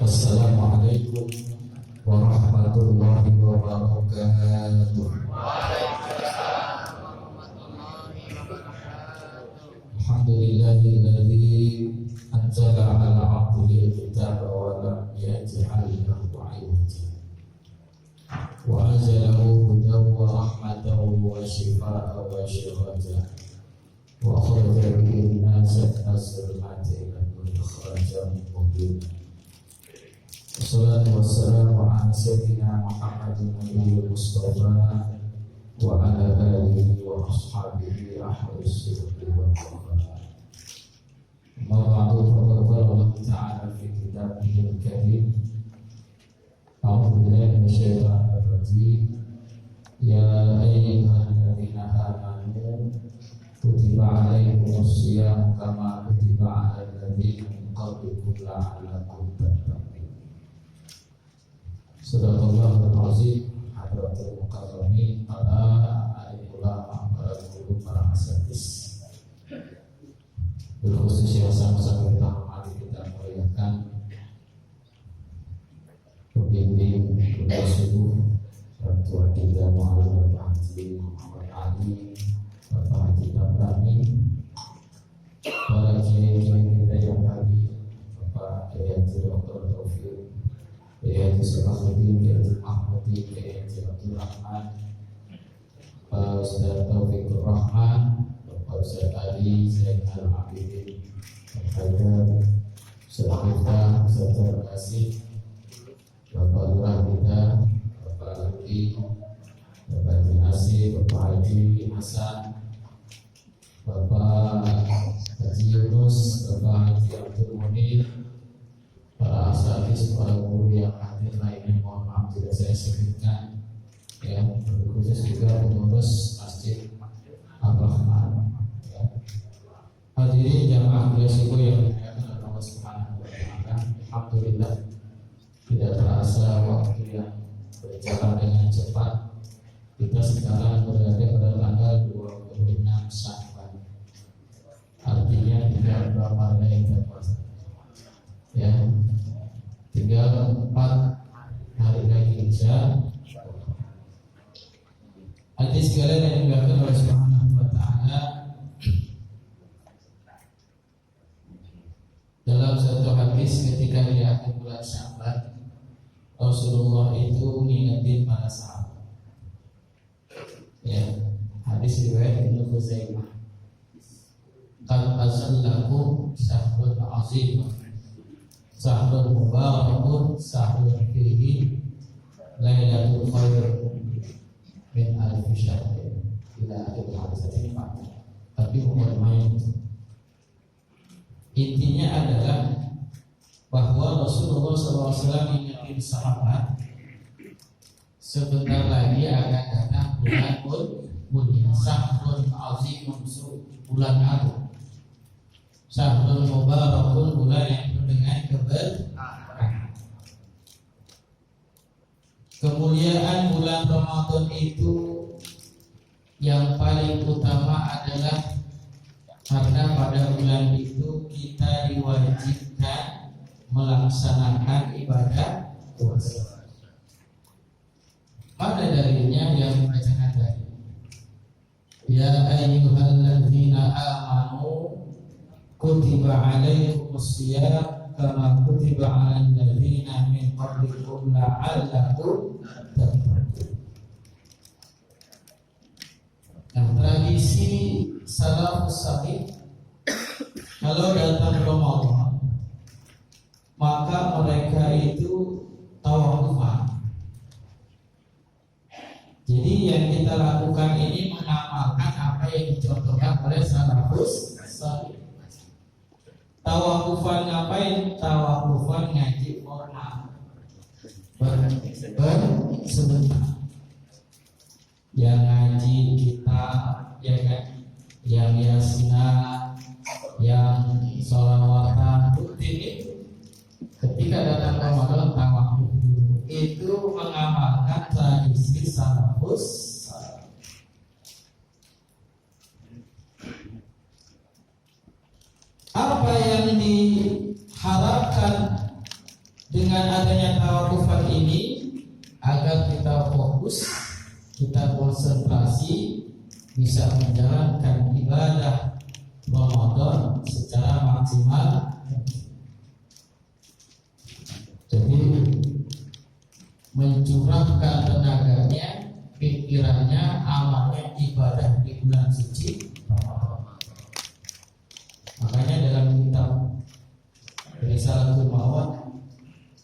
Assalamualaikum warahmatullahi wabarakatuh. Alhamdulillahilladzi anzala ala 'abdihi al-kitaba wa lam yaj'al lahu 'iwaja wa anzalahu hudan wa rahmatan wa shifaa'an wa shirajan wa akhraja bihi an-nasa min az-zulumati ila an-nur kharajan mubina. Wassalatu wassalamu ala sayyidina Muhammadin nabiyil mustafa wa ala alihi wa ashabihi ahli sidqi wal wafa. Amma ba'du, faqad qala Allah ta'ala fi kitabihil karim. A'udzu billahi minasyaitonir rajim. Ya ayyuhalladzina amanu kutiba alaikumus shiyam kama kutiba alal ladzina min qablikum la'allakum tattaqun. Sadaqallahul azim. Hadratul mukarramin, para alim ulama, para guru, para asatidz, berkhusus yang sama-sama kita hormati, kita muliakan pembimbing kuliah subuh orang tua kita Muhammad Haji Muhammad Ali, Bapak Haji Tabrani, para kiai-kiai kita yang hadir, Bapak Kiai Dr. Taufik, Kiai Salahuddin, Kiai Mahmudi, Kiai Abdul Rahman, Pak Ustaz Taufikur Rahman, Bapak Ustaz Ali Zainal Abidin, Pak Haidar, Ustaz Miftah, Ustaz Terkasih, Bapak Lurah kita, Bapak Ludi, Bapak Haji Nasir, Bapak Haji Hasan, Bapak Haji Yunus, Bapak Haji Abdul Munir, para asatidz, para guru yang hadir lainnya, mohon maaf tidak saya sebutkan, ya, khusus juga pengurus Masjid Ar-Rahman, ya. Hadirin jamaah kuliah subuh yang dimuliakan oleh Allah Subhanahu wa Ta'ala. Alhamdulillah, tidak terasa waktu yang berjalan dengan cepat. Kita sekarang berada pada tanggal 26 Syawal, artinya tinggal berapa hari lagi puasa, ya, tinggal 4 hari lagi insya Allah. Hadis sekalian yang dimuliakan oleh Subhanahu wa Ta'ala, dalam satu hadis ketika di akhir bulan Sya'ban, Rasulullah itu ngingetin para sahabat, ya, hadis riwayat Ibnu Khuzaimah, qad azallakum syahrun azim, syahrun mubarakun, syahrun fihi lailatul khair min alfi syahrin, ila akhir hadis. Ini makna, tapi bukan main. Intinya adalah bahwa Rasulullah SAW mengingatkan sahabat, sebentar lagi akan datang bulan mulia, syahrun azimun, bulan agung, syahrun mubarakun, bulan yang penuh dengan keberkahan. Kemuliaan bulan Ramadan itu yang paling utama adalah karena pada bulan itu kita diwajibkan melaksanakan ibadah puasa. Pada dalilnya yang dibacakan tadi, ya ayyuhalladzina amanu kutiba alaikumus shiyam kama kutiba 'alal ladzina min qablikum la'allakum tattaqun. Nah, tradisi salafus salih, kalau datang Ramadan maka mereka itu tawafan. Jadi yang kita lakukan ini mengamalkan apa yang dicontohkan oleh salafus salih. Tawafan ngapain? Tawafan ngaji formal, sebentar. Yang ngaji kita, ya kan, yang yasinan, yang sholawatan rutin. Ketika datang Ramadan, tawaf itu mengamalkan tradisi salafus salih. Apa yang diharapkan dengan adanya tawakufan ini agar kita fokus, kita konsentrasi, bisa menjalankan ibadah Ramadan secara maksimal. Jadi mencurahkan tenaganya, pikirannya, amalnya, ibadah di bulan suci Ramadan. Makanya dalam kitab Risalatul Mawad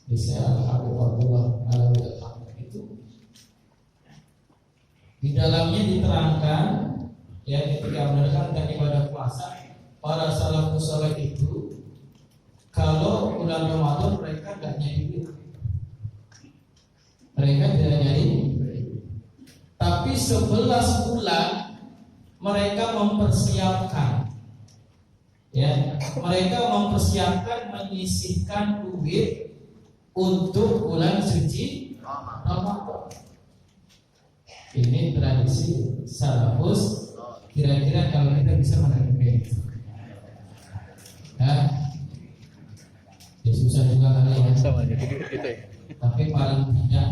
bisa Abu Abdullah Al-Hamid itu di dalamnya diterangkan ya, ketika menerangkan ibadah puasa, para salafus saleh itu kalau bulan Ramadan mereka tidak nyari, mereka tidak nyari, tapi 11 bulan mereka mempersiapkan, ya, mereka mempersiapkan menyisihkan duit untuk bulan suci Ramadan. Ini tradisi salafus. Kira-kira kalau kita bisa menerima itu, ya susah juga kali ya. Tapi paling tidak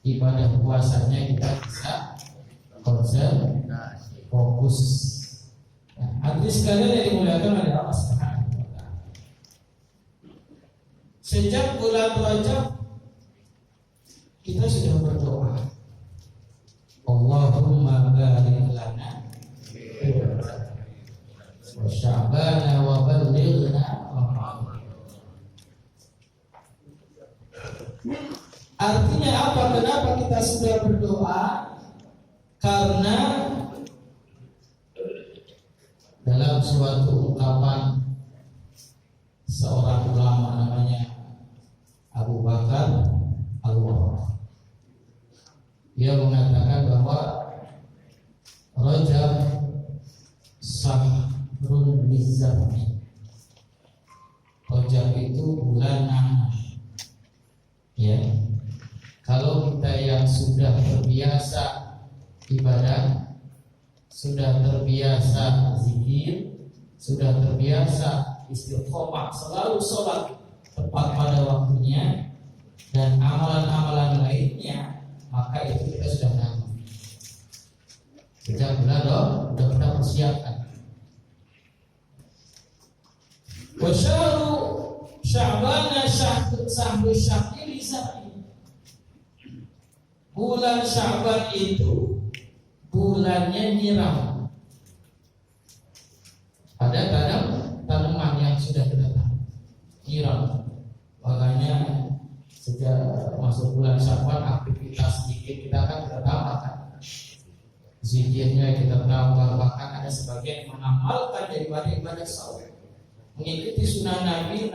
ibadah puasanya kita bisa konsen, fokus. Hadirin sekalian yang dimuliakan oleh Allah Subhanahu wa Ta'ala. Sejak bulan Rajab kita sudah berdoa, Allahumma barik lana wa sya'bana wa ballighna Ramadan. Artinya apa? Kenapa kita sudah berdoa? Karena dalam suatu ungkapan seorang ulama namanya Abu Bakar Al-Warraq, dia mengatakan bahwa Rajab sahrun bizarni, Rajab itu bulan nanah. Ya, kalau kita yang sudah terbiasa ibadah, sudah terbiasa zikir, sudah terbiasa istiqomah, selalu sholat tepat pada waktunya dan amalan-amalan lainnya, maka itu kita sudah tahu. Sejak bulan sudah pernah persiapkan. Wasyaru Sya'bana sahbu syakiri sa'i. Bulan Sya'ban itu bulannya nyiram. Ada tanaman yang sudah kita tahu nyiram. Makanya sejak masuk bulan Sya'ban aktivitas sedikit kita kan kita tambahkan. Zikirnya kita tambah, bahkan ada sebagian mengamalkan daripada ibadah saum, mengikuti sunnah Nabi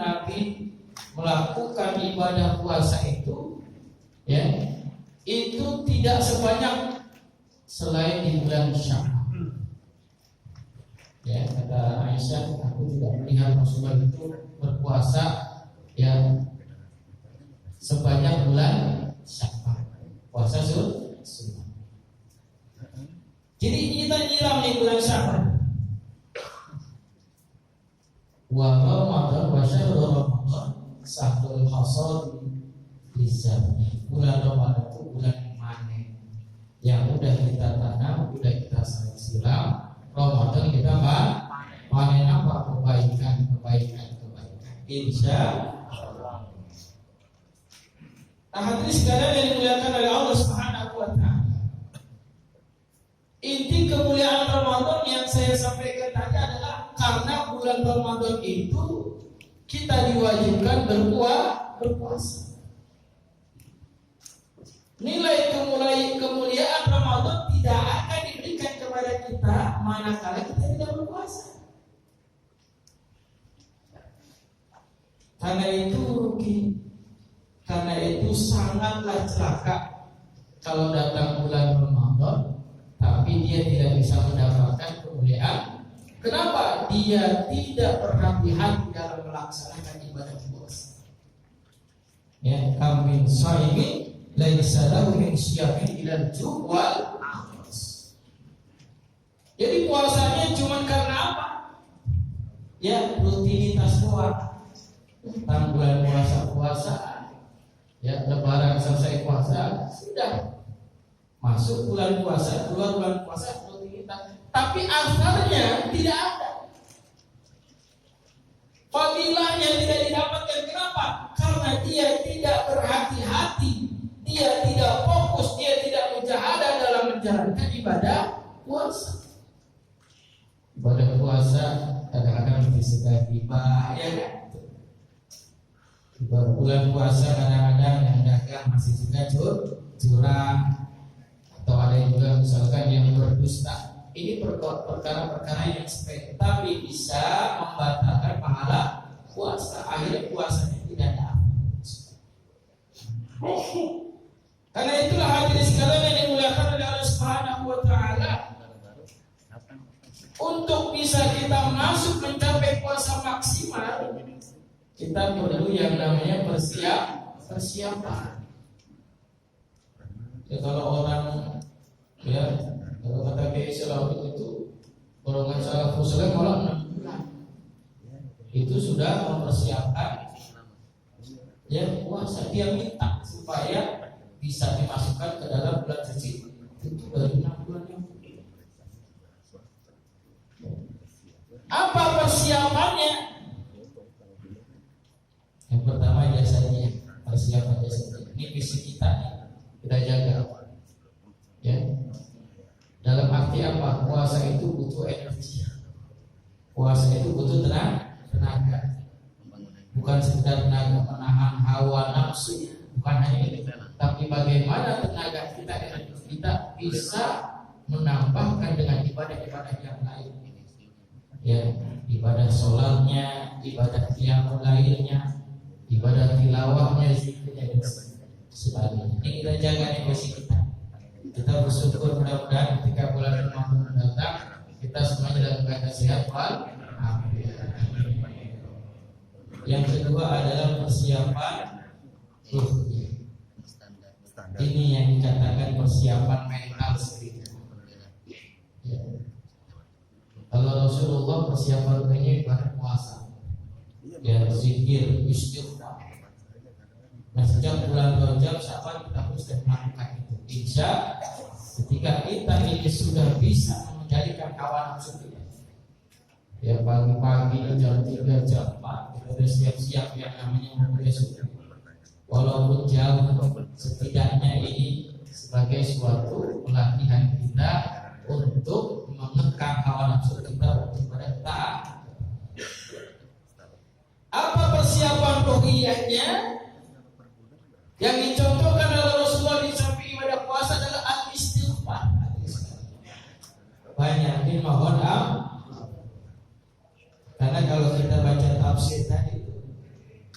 melakukan ibadah puasa itu, ya, itu tidak sebanyak selain di bulan Sya'ban. Ya, kata Aisyah, aku tidak melihat Rasulullah itu berpuasa yang sebanyak bulan Sya'ban. Puasa sunnah. Jadi kita nyiram di bulan Sya'ban. Wa Ramadan wa syahrul Ramadan sahrul hasad bizarni. Bulan Ramadan itu bulan panen. Yang udah kita tanam, udah kita siram. Ramadan kita panen apa? Kebaikan. Insya Allah. Nah, hadirin sekalian yang dimuliakan oleh Allah Subhanahu wa Ta'ala. Inti kemuliaan Ramadan yang saya sampaikan tadi adalah karena bulan Ramadan itu kita diwajibkan berpuasa. Nilai kemuliaan Ramadan tidak akan diberikan kepada kita manakala kita tidak berpuasa. Karena itu rugi. Karena itu sangatlah celaka kalau datang bulan Ramadan tapi dia tidak bisa mendapatkan kemuliaan. Kenapa? Dia tidak berhati-hati dalam melaksanakan ibadah puasa. Ya, kamin sa'imin laisa lahu min syiyamin ilal juwal. Jadi puasanya cuma karena apa? Ya, rutinitas doang. Tentang bulan puasa, ya Lebaran selesai puasa, sudah masuk bulan puasa, keluar bulan puasa seperti kita. Tapi asarnya tidak ada. Fadilahnya tidak didapatkan. Kenapa? Karena dia tidak berhati-hati, dia tidak fokus, dia tidak mujahadah dalam menjalankan ibadah puasa. Ibadah puasa kadang-kadang disita hibah, ya kan? Bulan puasa kadang-kadang yang dagang masih juga curang, atau ada juga misalkan yang berdusta. Ini perkara-perkara yang sepele, tapi bisa membatalkan pahala puasa. Akhirnya puasanya tidak ada. Karena itulah hadirin sekalian yang dimuliakan oleh Allah Subhanahu wa taala, untuk bisa kita masuk mencapai puasa maksimal, kita perlu yang namanya persiapan. Ya, kalau orang, ya kalau kata Kiai Salahuddin itu golongan salafus saleh malah 6 bulan itu sudah mempersiapkan ya puasa. Dia minta supaya bisa dimasukkan ke dalam bulan suci itu dari 6 bulan yang apa persiapannya? Yang pertama jasanya, persiapan jasanya. Ini fisik kita jaga. Ya. Dalam arti apa? Puasa itu butuh energi. Puasa itu butuh tenaga. Bukan sekedar tenaga menahan hawa nafsu, bukan hanya itu. Tapi bagaimana tenaga kita, energi kita bisa menambahkan dengan ibadah-ibadah yang lain. Ya, ibadah sholatnya, ibadah qiyamul lailnya, ibadah tilawahnya, zikirnya dan sebagainya. Ini kita jaga emosi kita. Kita bersyukur mudah-mudahan ketika bulan Ramadan datang kita semuanya dalam keadaan sehat walafiat. Yang kedua adalah persiapan ruhnya. Ini yang dikatakan persiapan mental sendiri. Ya. Kalau Rasulullah persiapan ruhnya ibadah puasa, ya zikir, istighfar. Nah sejak bulan Rajab Sya'ban kita harus melakukan itu. Insya ketika kita ini sudah bisa menjadikan hawa nafsu kita, ya pagi-pagi jam 3 jam 4 kita sudah siap-siap yang namanya memulai subuh. Walaupun jauh, setidaknya ini sebagai suatu pelatihan kita untuk mengekang hawa nafsu kita untuk taat. Apa persiapan rohiyahnya? Yang dicontohkan oleh Rasulullah di samping ibadah puasa adalah al-istighfar. Banyakin mohon karena kalau kita baca tafsir tadi,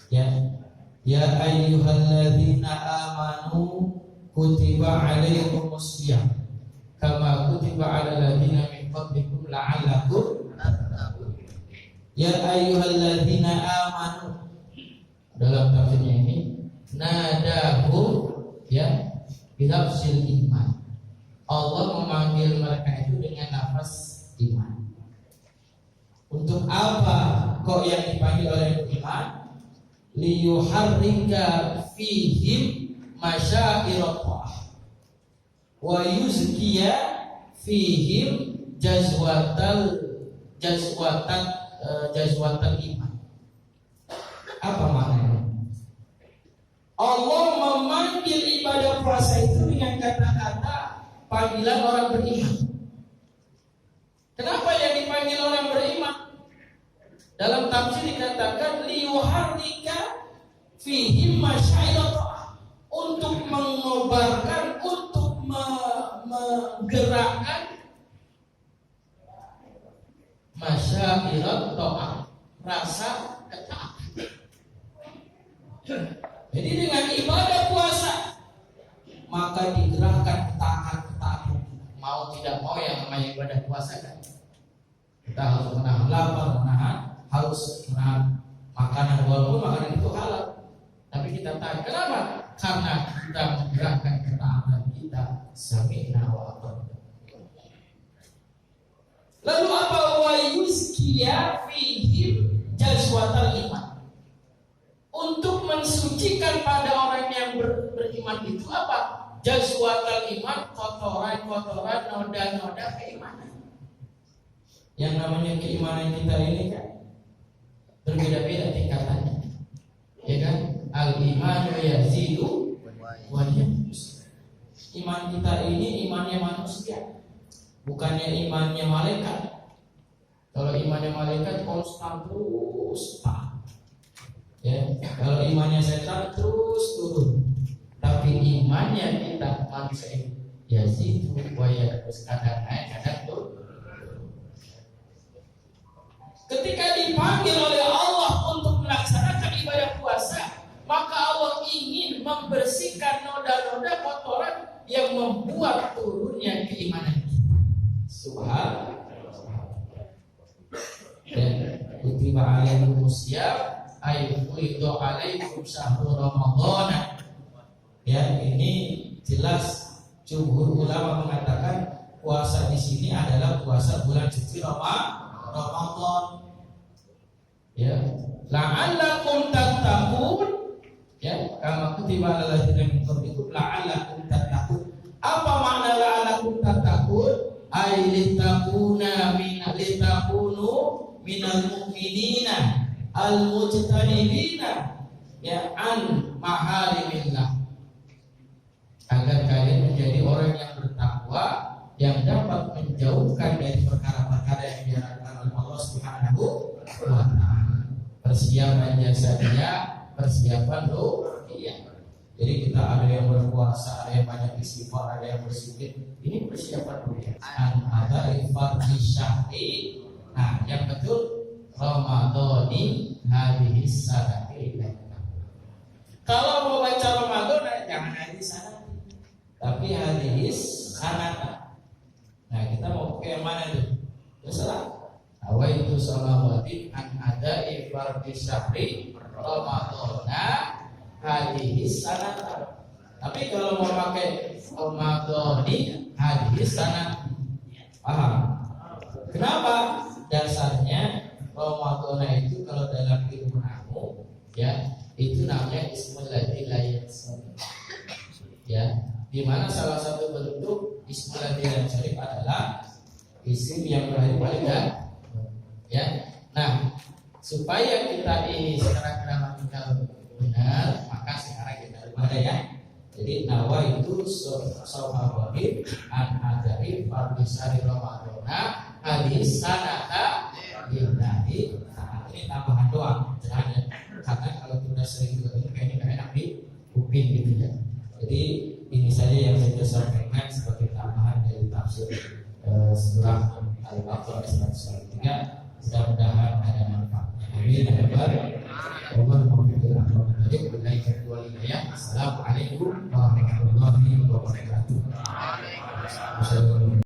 ya ayyuhalladzina amanu kutiba alaikumusiyam kama kutiba alal ladzina min qablikum la'allakum tattaqun. Ya ayyuhalladzina amanu, dalam tafsirnya ini nadahu ya bilafzil iman. Allah memanggil mereka itu dengan nafas iman. Untuk apa kok yang dipanggil oleh iman? Liyuharrika fihim masyairatullah wa yuzkiya fihim jazwatal iman. Apa maknanya? Allah memanggil ibadah puasa itu dengan kata-kata panggilan orang beriman. Kenapa yang dipanggil orang beriman? Dalam tafsir dikatakan liyuharrika fihim masyairatullah, untuk mengobarkan, untuk menggerakkan masyairatullah, rasa ketaatan. Jadi dengan ibadah puasa maka digerakkan ketaatan. Mau tidak mau yang namanya ibadah puasa kan, kita harus menahan lapar, menahan haus, menahan makanan, walaupun makanan itu halal, tapi kita tahan. Kenapa? Karena kita menggerakkan ketaatan kita. Sami'na wa ata'na. Lalu apa? Wa yuzkiya fihim jazwatal iman. untuk mensucikan pada orang yang beriman itu apa? Jazwatul iman, kotoran-kotoran, noda-noda keimanan. Yang namanya keimanan kita ini kan berbeda-beda tingkatannya, ya kan? Al-iman yazidu wa yanqus. Iman kita ini imannya manusia, bukannya imannya malaikat. Kalau imannya malaikat konstan terus Pak. Ya, kalau imannya setan terus turun. Tapi imannya kita manusia yazidu wa yanqus, kadang naik kadang turun. Ketika dipanggil oleh Allah untuk melaksanakan ibadah puasa, maka Allah ingin membersihkan noda-noda kotoran yang membuat turunnya keimanan. Subhanallah. Dan kutiba alaikumus syiyam ay furidha alaikum syahrul ramadhan. Ya, ini jelas jumhur ulama mengatakan puasa di sini adalah puasa bulan suci Ramadan. Ya, la'allakum tattaqun. Ya, kama kutiba alal ladzina min qablikum la'allakum tattaqun. Apa makna la'allakum tattaqun? Ay litakunu minal mu'minina al-mujtanibina ya an maharimillah. Agar kalian menjadi orang yang bertakwa, yang dapat menjauhkan dari perkara-perkara yang dilarang oleh Allah Subhanahu wa ta'ala. Persiapan jasadinya, persiapan ruhiyah. Jadi kita ada yang berpuasa, ada yang banyak istighfar, ada yang berzikir. Ini persiapan ruhiyah. Ada fardhi syahri. Nah, yang betul Ramadhani hadhihi sanati. Kalau mau baca Ramadan jangan hadis sanati, tapi hadis sanata. Nah, kita mau pakai yang mana tuh? Terserah. Awaitu salawati an ada'i fardhi syahri Ramadhana hadis sanata. Tapi kalau mau pakai Ramadhani hadis sanata, paham? Kenapa? Dasarnya Ramadhana itu kalau dalam ilmu nahu ya, itu namanya ismul ladzi la yansarif. Ya, di mana salah satu bentuk ismul ladzi la yansarif adalah isim yang berakhir pada ya. Nah, supaya kita ini secara gramatikal benar, maka sekarang kita ada ya. Jadi nawa itu sahabatin an adari fardhi syahri Ramadhana hadis sanata lillahi. Ini tambahan doang caranya, karena kalau kita sering juga ini kayaknya nggak enak di kuping gitu ya. Jadi ini saja yang saya sampaikan sebagai tambahan dari tafsir surah Al-Baqarah 103. Mudah-mudahan ada manfaatnya. Amin ya rabbal alamin. Assalamualaikum warahmatullahi wabarakatuh.